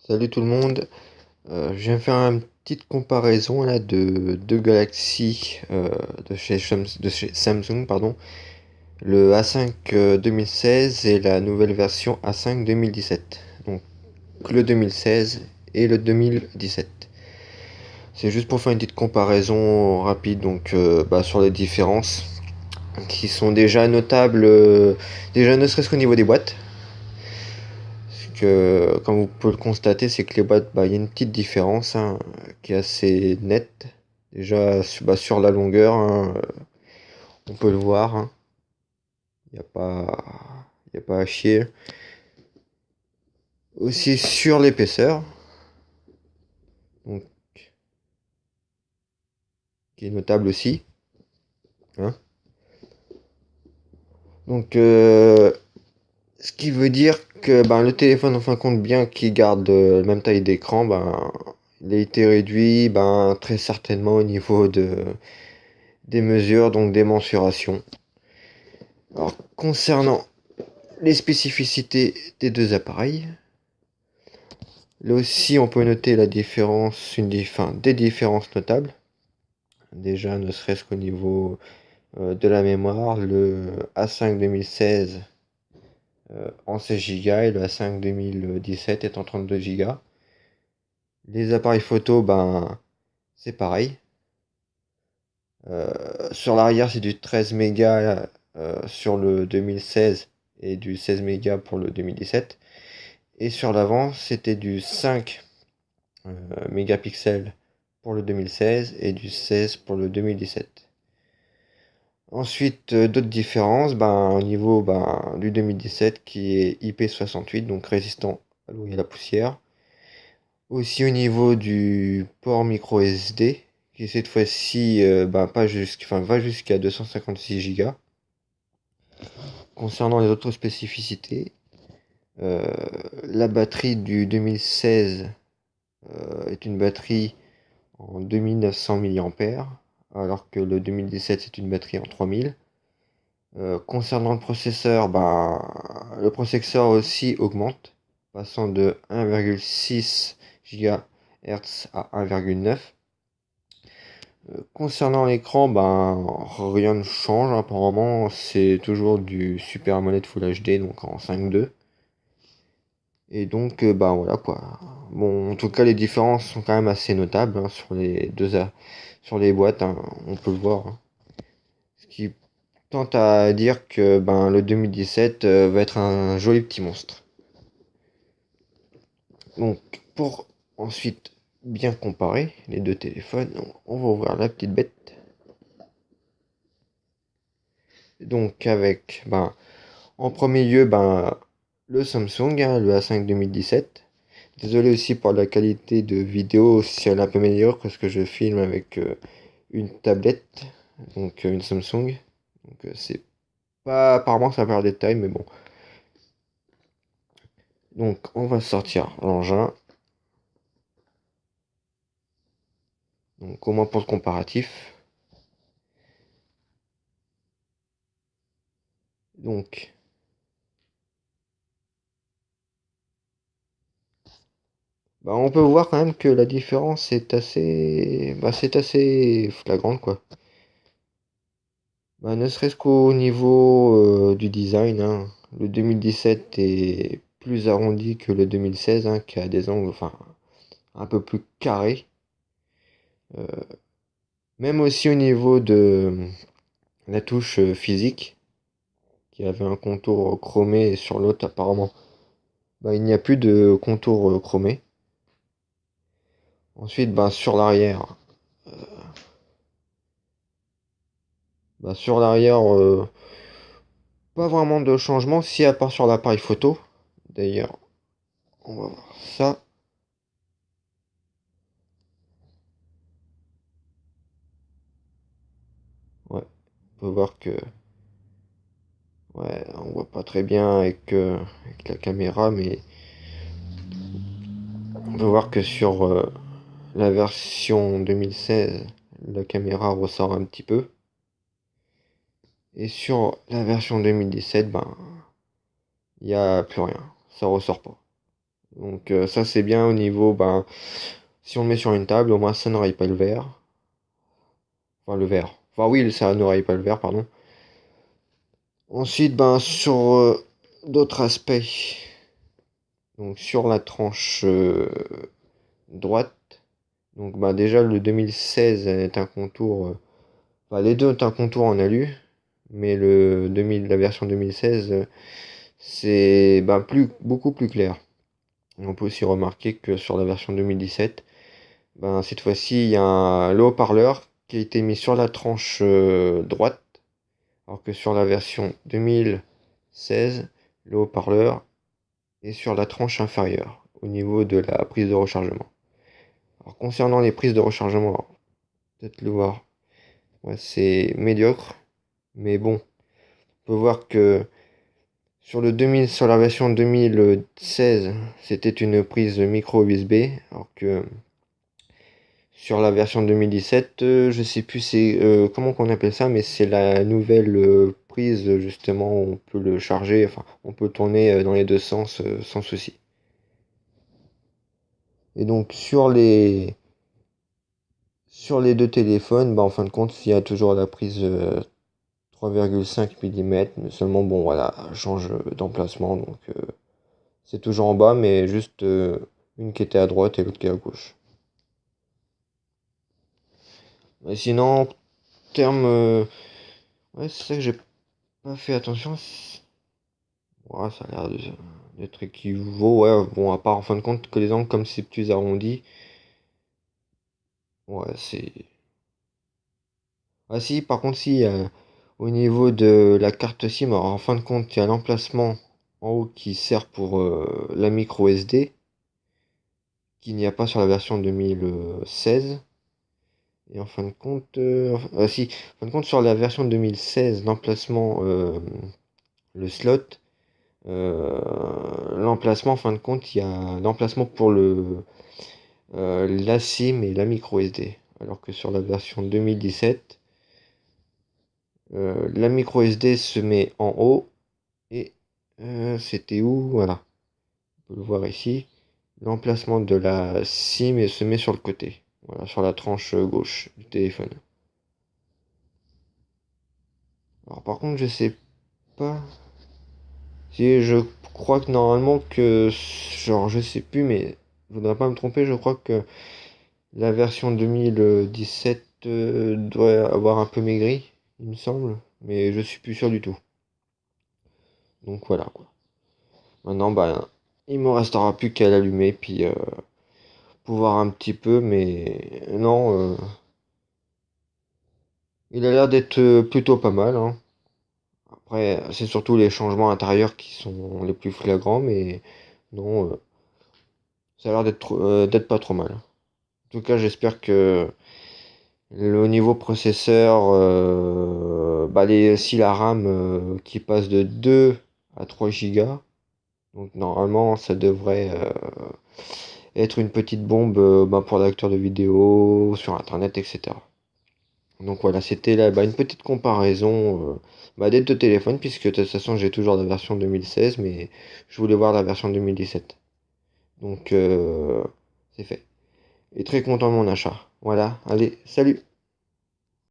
Salut tout le monde. Je viens faire une petite comparaison là de deux Galaxy de chez Samsung, pardon. Le A5 2016 et la nouvelle version A5 2017. Donc le 2016 et le 2017. C'est juste pour faire une petite comparaison rapide sur les différences qui sont déjà notables, déjà ne serait-ce qu'au niveau des boîtes. Comme vous pouvez le constater, c'est que les boîtes, il y a une petite différence hein, qui est assez nette. Déjà sur la longueur, hein, on peut le voir. Hein. Il n'y a y a pas à chier. Aussi sur l'épaisseur, donc, qui est notable aussi. Hein. Donc, ce qui veut dire que le téléphone, en fin de compte, bien qu'il garde la même taille d'écran, il a été réduit très certainement au niveau des mesures, donc des mensurations. Alors, concernant les spécificités des deux appareils, là aussi on peut noter la différence, des différences notables. Déjà, ne serait-ce qu'au niveau de la mémoire, le A5 2016 en 16 Go et le A5 2017 est en 32 Go. Les appareils photo, c'est pareil. Sur l'arrière, c'est du 13 mégas sur le 2016 et du 16 mégas pour le 2017. Et sur l'avant, c'était du 5 mégapixels pour le 2016 et du 16 pour le 2017. Ensuite, d'autres différences, au niveau du 2017 qui est IP68, donc résistant à l'eau et à la poussière. Aussi au niveau du port micro SD, qui cette fois-ci va jusqu'à 256 Go. Concernant les autres spécificités, euh, la batterie du 2016 est une batterie en 2900 mAh, alors que le 2017 c'est une batterie en 3000. Concernant le processeur aussi augmente, passant de 1,6 GHz à 1,9. Concernant l'écran, rien ne change apparemment, c'est toujours du Super AMOLED Full HD, donc en 5.2. Et donc, voilà quoi. Bon, en tout cas, les différences sont quand même assez notables hein, sur les boîtes, hein, on peut le voir. Hein. Ce qui tente à dire que le 2017 va être un joli petit monstre. Donc, pour ensuite bien comparer les deux téléphones, on va ouvrir la petite bête. Donc, avec en premier lieu le Samsung, hein, le A5 2017. Désolé aussi pour la qualité de vidéo si elle est un peu meilleure parce que je filme avec une tablette, donc une Samsung. Donc c'est pas apparemment ça perd des détail mais bon. Donc on va sortir l'engin. Donc au moins pour le comparatif. Donc on peut voir quand même que la différence est c'est assez flagrante quoi. Ne serait-ce qu'au niveau du design, hein. Le 2017 est plus arrondi que le 2016, hein, qui a des angles un peu plus carrés. Euh, Même aussi au niveau de la touche physique, qui avait un contour chromé, et sur l'autre apparemment, il n'y a plus de contour chromé. Ensuite, sur l'arrière, sur l'arrière, pas vraiment de changement, si à part sur l'appareil photo. D'ailleurs, on va voir ça. Ouais, on peut voir que ouais, on voit pas très bien avec la caméra, mais on peut voir que sur la version 2016, la caméra ressort un petit peu. Et sur la version 2017, il n'y a plus rien. Ça ressort pas. Donc ça c'est bien au niveau, ben, si on le met sur une table, au moins ça n'aura pas le verre. Enfin le verre. Enfin oui, ça n'aura pas le verre, pardon. Ensuite, ben, sur d'autres aspects, donc sur la tranche droite, donc ben, déjà le 2016 est un contour, enfin, les deux ont un contour en alu, mais la version 2016, c'est ben, beaucoup plus clair. Et on peut aussi remarquer que sur la version 2017, ben, cette fois-ci, il y a le haut-parleur qui a été mis sur la tranche droite, alors que sur la version 2016, le haut-parleur est sur la tranche inférieure, au niveau de la prise de rechargement. Alors concernant les prises de rechargement, peut-être le voir, ouais, c'est médiocre, mais bon, on peut voir que sur la version 2016, c'était une prise micro USB, alors que sur la version 2017, je sais plus c'est comment qu'on appelle ça, mais c'est la nouvelle prise justement où on peut le charger, enfin on peut tourner dans les deux sens sans souci. Et donc sur les deux téléphones, bah, en fin de compte, il y a toujours la prise 3,5 mm, mais seulement bon voilà, elle change d'emplacement, donc c'est toujours en bas, mais juste une qui était à droite et l'autre qui est à gauche. Mais sinon, en termes, ouais, c'est ça que j'ai pas fait attention. Ouais, ça a l'air d'être équivaut. Ouais, bon, à part en fin de compte que les angles comme ces petits arrondis. Ouais, c'est. Ah si, par contre, si, au niveau de la carte SIM, alors, en fin de compte, il y a l'emplacement en haut qui sert pour la micro SD, qu'il n'y a pas sur la version 2016. Et en fin de compte, si, en fin de compte, sur la version 2016, l'emplacement, le slot, l'emplacement, en fin de compte, il y a l'emplacement pour la SIM et la micro SD. Alors que sur la version 2017, la micro SD se met en haut et c'était où? Voilà, on peut le voir ici. L'emplacement de la SIM se met sur le côté, voilà, sur la tranche gauche du téléphone. Alors par contre, je sais pas si je crois que normalement que genre je sais plus, mais je voudrais pas me tromper, je crois que la version 2017 doit avoir un peu maigri, il me semble, mais je suis plus sûr du tout. Donc voilà quoi. Maintenant, bah, il me restera plus qu'à l'allumer, puis pouvoir un petit peu, mais non, il a l'air d'être plutôt pas mal, hein. Après, c'est surtout les changements intérieurs qui sont les plus flagrants, mais non, ça a l'air d'être pas trop mal. En tout cas, j'espère que le niveau processeur, bah si la RAM qui passe de 2 à 3 gigas, donc normalement ça devrait être une petite bombe bah, pour l'acteur de vidéo, sur internet, etc. Donc voilà, c'était là bah, une petite comparaison bah, des deux téléphones, puisque de toute façon j'ai toujours la version 2016, mais je voulais voir la version 2017. Donc c'est fait. Et très content de mon achat. Voilà, allez, salut!